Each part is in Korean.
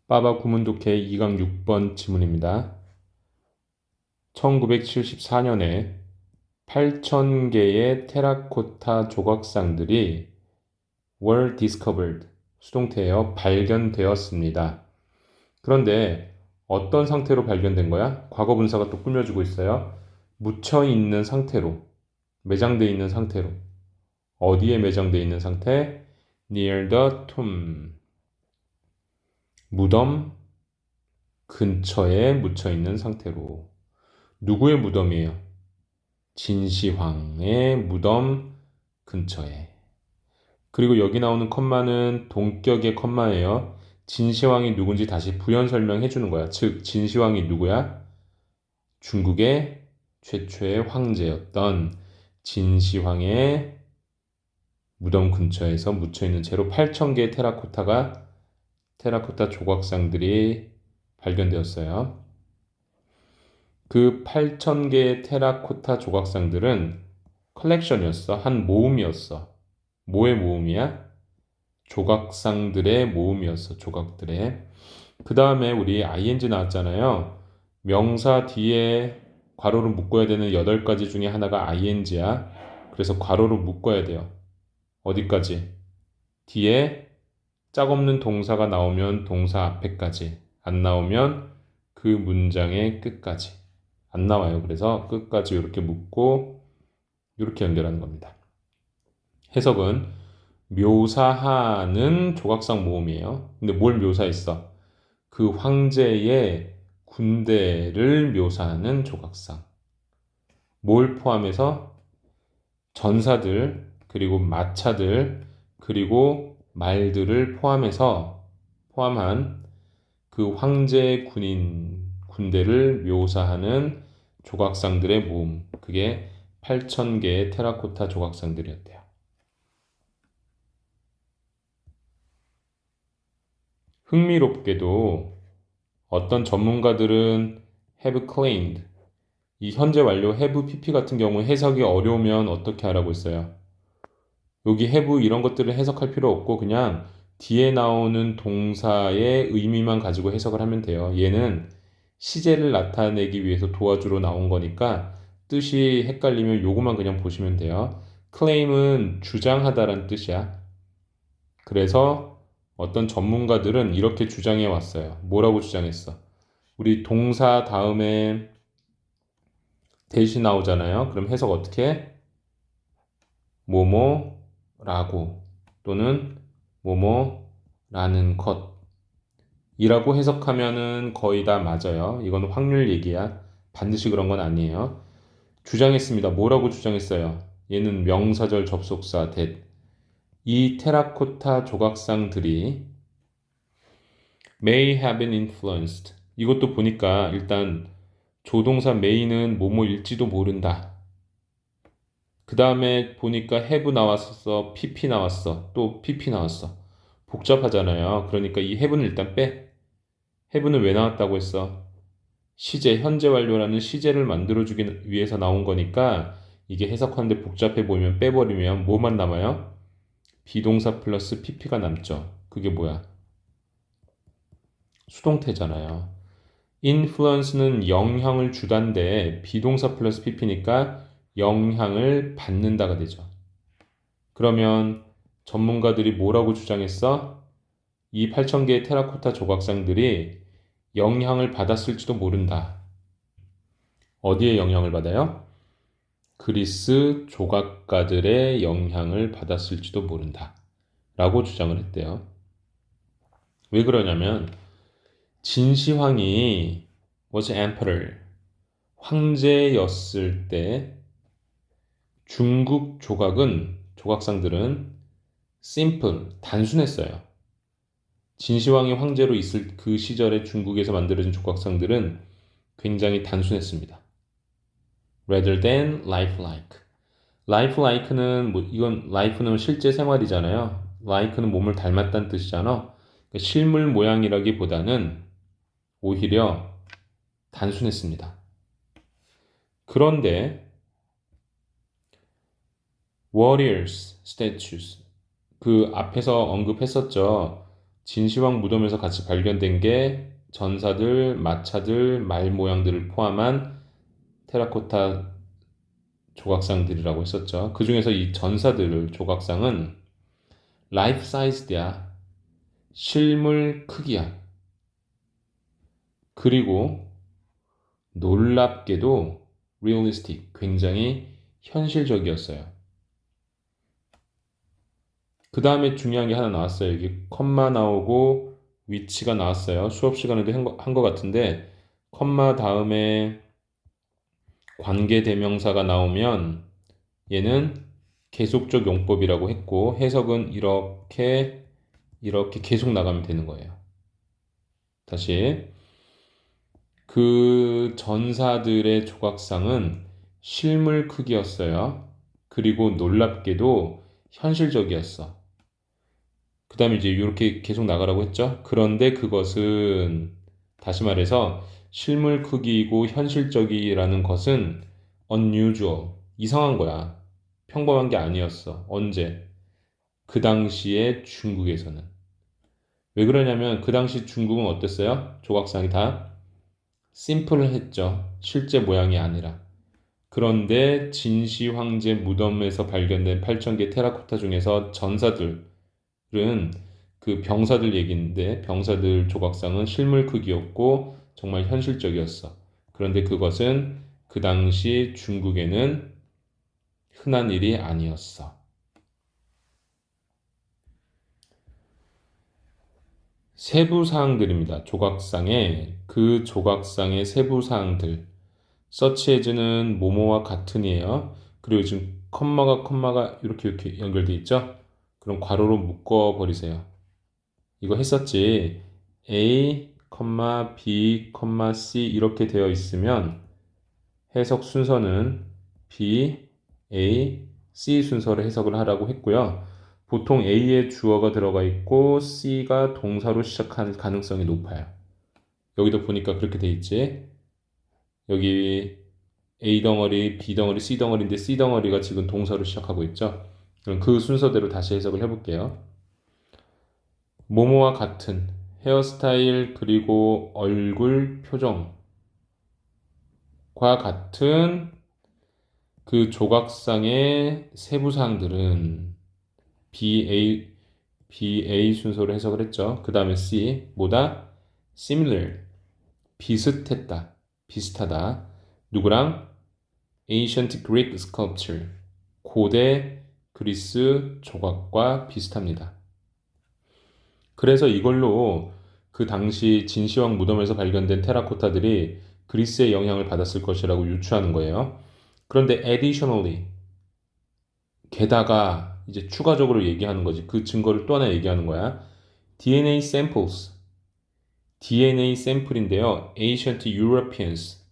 빠바 구문독해 2강 6번 지문입니다. 1974년에 8,000개의 테라코타 조각상들이 were discovered, 수동태예요. 발견되었습니다. 그런데 어떤 상태로 발견된 거야? 과거 분사가 또 꾸며주고 있어요. 묻혀 있는 상태로, 매장되어 있는 상태로. 어디에 매장되어 있는 상태? near the tomb, 무덤 근처에 묻혀 있는 상태로. 누구의 무덤이에요? 진시황의 무덤 근처에. 그리고 여기 나오는 컴마는 동격의 컴마예요. 진시황이 누군지 다시 부연 설명해 주는 거야. 즉, 진시황이 누구야? 중국의 최초의 황제였던 진시황의 무덤 근처에서 묻혀있는 채로 8,000개의 테라코타 조각상들이 발견되었어요. 그 8,000개의 테라코타 조각상들은 컬렉션이었어. 한 모음이었어. 뭐의 모음이야? 조각상들의 모음이었어. 조각들의. 그 다음에 우리 ing 나왔잖아요. 명사 뒤에 괄호로 묶어야 되는 8가지 중에 하나가 ing야. 그래서 괄호로 묶어야 돼요. 어디까지? 뒤에 짝 없는 동사가 나오면 동사 앞에까지, 안 나오면 그 문장의 끝까지. 안 나와요. 그래서 끝까지 이렇게 묶고 이렇게 연결하는 겁니다. 해석은 묘사하는 조각상 모음이에요. 근데 뭘 묘사했어? 그 황제의 군대를 묘사하는 조각상. 뭘 포함해서? 전사들, 그리고 마차들, 그리고 말들을 포함한 그 황제 군대를 묘사하는 조각상들의 모음. 그게 8,000개의 테라코타 조각상들이었대요. 흥미롭게도 어떤 전문가들은 have claimed, 이 현재 완료 have pp 같은 경우 해석이 어려우면 어떻게 하라고 했어요? 여기 have 이런 것들을 해석할 필요 없고 그냥 뒤에 나오는 동사의 의미만 가지고 해석을 하면 돼요. 얘는 시제를 나타내기 위해서 도와주러 나온 거니까 뜻이 헷갈리면 요거만 그냥 보시면 돼요. claim은 주장하다란 뜻이야. 그래서 어떤 전문가들은 이렇게 주장해 왔어요. 뭐라고 주장했어? 우리 동사 다음에 대시 나오잖아요. 그럼 해석 어떻게 해? 뭐뭐라고 또는 뭐뭐라는 것이라고 해석하면은 거의 다 맞아요. 이건 확률 얘기야. 반드시 그런 건 아니에요. 주장했습니다. 뭐라고 주장했어요? 얘는 명사절 접속사 that. 이 테라코타 조각상들이 may have been influenced. 이것도 보니까 일단 조동사 may는 뭐뭐일지도 모른다. 그 다음에 보니까 have 나왔었어. pp 나왔어. 또 pp 나왔어. 복잡하잖아요. 그러니까 이 have는 일단 빼. have는 왜 나왔다고 했어? 시제, 현재 완료라는 시제를 만들어주기 위해서 나온 거니까 이게 해석하는데 복잡해 보이면 빼버리면 뭐만 남아요? 비동사 플러스 pp가 남죠. 그게 뭐야? 수동태잖아요. influence는 영향을 주단데 비동사 플러스 pp니까 영향을 받는다가 되죠. 그러면 전문가들이 뭐라고 주장했어? 이 8,000개의 테라코타 조각상들이 영향을 받았을지도 모른다. 어디에 영향을 받아요? 그리스 조각가들의 영향을 받았을지도 모른다. 라고 주장을 했대요. 왜 그러냐면 진시황이 was emperor, 황제였을 때 중국 조각상들은 simple, 단순했어요. 진시황이 황제로 있을 그 시절에 중국에서 만들어진 조각상들은 굉장히 단순했습니다. rather than lifelike. lifelike는 이건 life는 실제 생활이잖아요. like는 몸을 닮았다는 뜻이잖아. 그러니까 실물 모양이라기보다는 오히려 단순했습니다. 그런데 warriors statues, 그 앞에서 언급했었죠. 진시황 무덤에서 같이 발견된 게 전사들, 마차들, 말 모양들을 포함한 테라코타 조각상들이라고 했었죠. 그 중에서 이 전사들 조각상은 라이프 사이즈야. 실물 크기야. 그리고 놀랍게도 realistic, 굉장히 현실적이었어요. 그 다음에 중요한 게 하나 나왔어요. 여기 컴마 나오고 위치가 나왔어요. 수업 시간에도 한 거 같은데 컴마 다음에 관계 대명사가 나오면 얘는 계속적 용법이라고 했고 해석은 이렇게 계속 나가면 되는 거예요. 다시 그 전사들의 조각상은 실물 크기였어요. 그리고 놀랍게도 현실적이었어. 그 다음에 이제 이렇게 계속 나가라고 했죠. 그런데 그것은 다시 말해서 실물 크기이고 현실적이라는 것은 unusual, 이상한 거야. 평범한 게 아니었어. 언제? 그 당시에 중국에서는. 왜 그러냐면 그 당시 중국은 어땠어요? 조각상이 다 심플했죠. 실제 모양이 아니라. 그런데 진시 황제 무덤에서 발견된 8,000개 테라코타 중에서 전사들은 그 병사들 얘기인데 병사들 조각상은 실물 크기였고 정말 현실적이었어. 그런데 그것은 그 당시 중국에는 흔한 일이 아니었어. 세부 사항들입니다. 그 조각상의 세부 사항들. 서치 에즈는 뭐뭐와 같은이에요. 그리고 지금 컴마가 이렇게 연결돼 있죠? 그럼 괄호로 묶어 버리세요. 이거 했었지. A, B, C 이렇게 되어 있으면 해석 순서는 B, A, C 순서로 해석을 하라고 했고요. 보통 A에 주어가 들어가 있고 C가 동사로 시작하는 가능성이 높아요. 여기도 보니까 그렇게 돼 있지. 여기 A 덩어리, B 덩어리, C 덩어리인데 C 덩어리가 지금 동사로 시작하고 있죠. 그럼 그 순서대로 다시 해석을 해볼게요. 모모와 같은 헤어스타일 그리고 얼굴 표정과 같은 그 조각상의 세부 사항들은 BA 순서로 해석을 했죠. 그 다음에 C 뭐다? similar 비슷했다, 비슷하다. 누구랑? Ancient Greek sculpture 고대 그리스 조각과 비슷합니다. 그래서 이걸로 그 당시 진시황 무덤에서 발견된 테라코타들이 그리스의 영향을 받았을 것이라고 유추하는 거예요. 그런데 additionally 게다가 이제 추가적으로 얘기하는 거지. 그 증거를 또 하나 얘기하는 거야. DNA samples DNA 샘플인데요. Ancient Europeans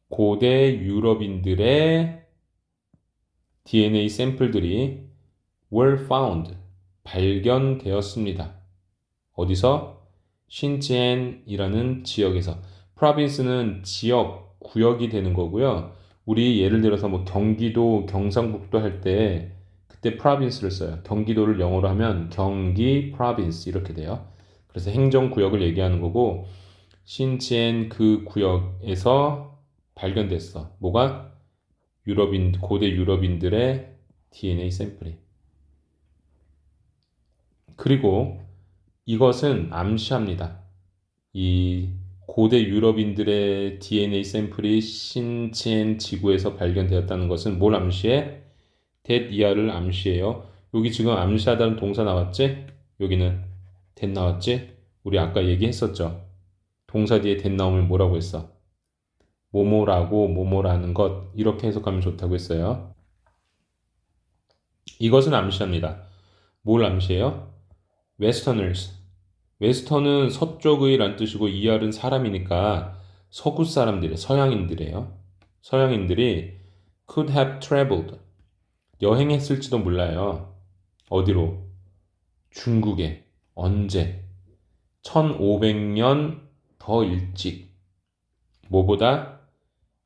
고대 유럽인들의 DNA 샘플들이 were found 발견되었습니다. 어디서? 신젠이라는 지역에서. province는 지역, 구역이 되는 거고요. 우리 예를 들어서 뭐 경기도, 경상북도 할 때 그때 province를 써요. 경기도를 영어로 하면 경기 province 이렇게 돼요. 그래서 행정구역을 얘기하는 거고 신젠 그 구역에서 발견됐어. 뭐가? 고대 유럽인들의 DNA 샘플이. 그리고 이것은 암시합니다. 이 고대 유럽인들의 DNA 샘플이 신첸 지구에서 발견되었다는 것은 뭘 암시해? that 이하를 암시해요. 여기 지금 암시하다는 동사 나왔지? 여기는 that 나왔지? 우리 아까 얘기했었죠. 동사 뒤에 that 나오면 뭐라고 했어? 뭐뭐라고 뭐뭐라는 것 이렇게 해석하면 좋다고 했어요. 이것은 암시합니다. 뭘 암시해요? Westerners. 웨스턴은 서쪽의란 뜻이고 이알은 사람이니까 서구 사람들이 서양인들이에요. 서양인들이 could have traveled 여행했을지도 몰라요. 어디로? 중국에. 언제? 1500년 더 일찍. 뭐보다?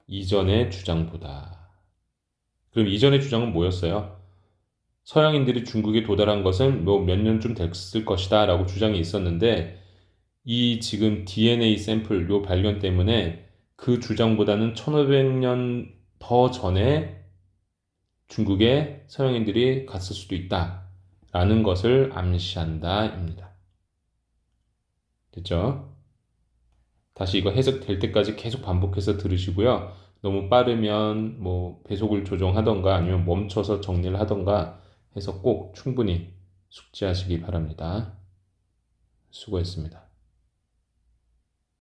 이전의 주장보다. 그럼 이전의 주장은 뭐였어요? 서양인들이 중국에 도달한 것은 뭐 몇 년쯤 됐을 것이다 라고 주장이 있었는데 이 지금 DNA 샘플 요 발견 때문에 그 주장보다는 1500년 더 전에 중국에 서양인들이 갔을 수도 있다라는 것을 암시한다입니다. 됐죠? 다시 이거 해석될 때까지 계속 반복해서 들으시고요. 너무 빠르면 뭐 배속을 조정하던가 아니면 멈춰서 정리를 하던가 해서 꼭 충분히 숙지하시기 바랍니다. 수고했습니다.